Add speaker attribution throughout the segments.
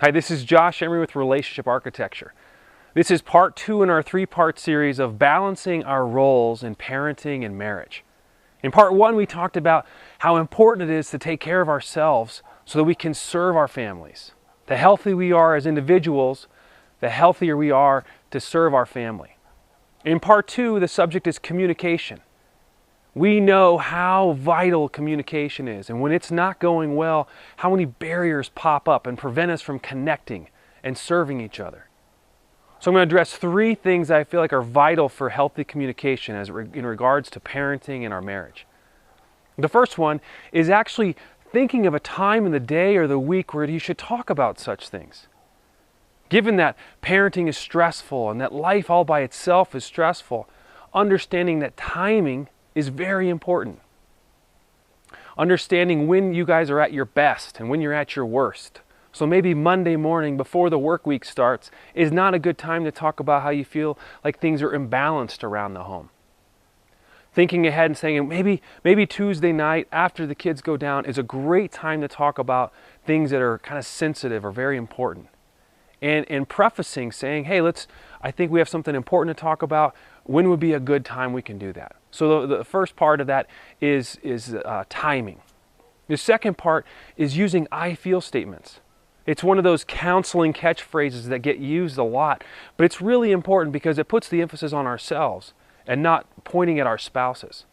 Speaker 1: Hi, this is Josh Emery with Relationship Architecture. This is part 2 in our 3-part series of balancing our roles in parenting and marriage. In part 1, we talked about how important it is to take care of ourselves so that we can serve our families. The healthier we are as individuals, the healthier we are to serve our family. In part 2, the subject is communication. We know how vital communication is, and when it's not going well, how many barriers pop up and prevent us from connecting and serving each other. So I'm going to address 3 things I feel like are vital for healthy communication in regards to parenting and our marriage. The first one is actually thinking of a time in the day or the week where you should talk about such things. Given that parenting is stressful and that life all by itself is stressful, understanding that timing is very important. Understanding when you guys are at your best and when you're at your worst. So maybe Monday morning before the work week starts is not a good time to talk about how you feel like things are imbalanced around the home. Thinking ahead and saying maybe Tuesday night after the kids go down is a great time to talk about things that are kind of sensitive or very important. And prefacing saying, hey, I think we have something important to talk about. When would be a good time we can do that? So the first part of that is timing. The second part is using I feel statements. It's one of those counseling catchphrases that get used a lot, but it's really important because it puts the emphasis on ourselves and not pointing at our spouses.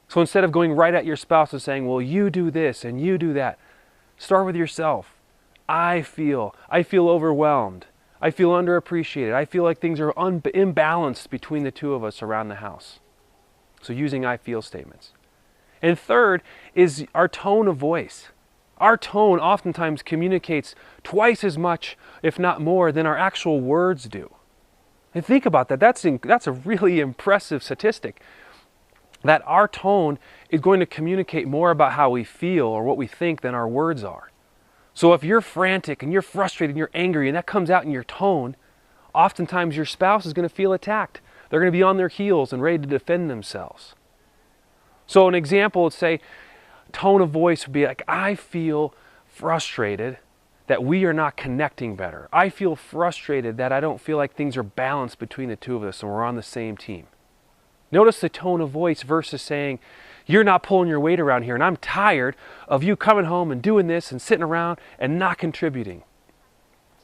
Speaker 1: So instead of going right at your spouse and saying, well, you do this and you do that, start with yourself. I feel overwhelmed. I feel underappreciated. I feel like things are imbalanced between the two of us around the house. So using I feel statements. And third is our tone of voice. Our tone oftentimes communicates twice as much, if not more, than our actual words do. And think about that. That's a really impressive statistic. That our tone is going to communicate more about how we feel or what we think than our words are. So if you're frantic and you're frustrated and you're angry and that comes out in your tone, oftentimes your spouse is going to feel attacked. They're going to be on their heels and ready to defend themselves. So an example would say, tone of voice would be like, I feel frustrated that we are not connecting better. I feel frustrated that I don't feel like things are balanced between the two of us and we're on the same team. Notice the tone of voice versus saying, you're not pulling your weight around here and I'm tired of you coming home and doing this and sitting around and not contributing.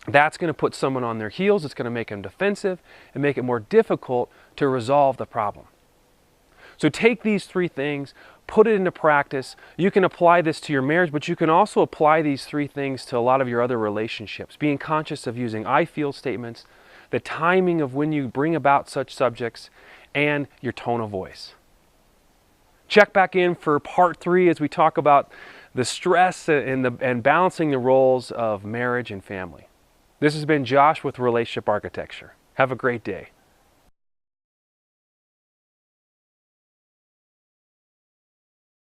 Speaker 1: That's going to put someone on their heels. It's going to make them defensive and make it more difficult to resolve the problem. So take these 3 things, put it into practice. You can apply this to your marriage, but you can also apply these 3 things to a lot of your other relationships. Being conscious of using I feel statements, the timing of when you bring about such subjects, and your tone of voice. Check back in for part 3 as we talk about the stress and balancing the roles of marriage and family. This has been Josh with Relationship Architecture. Have a great day.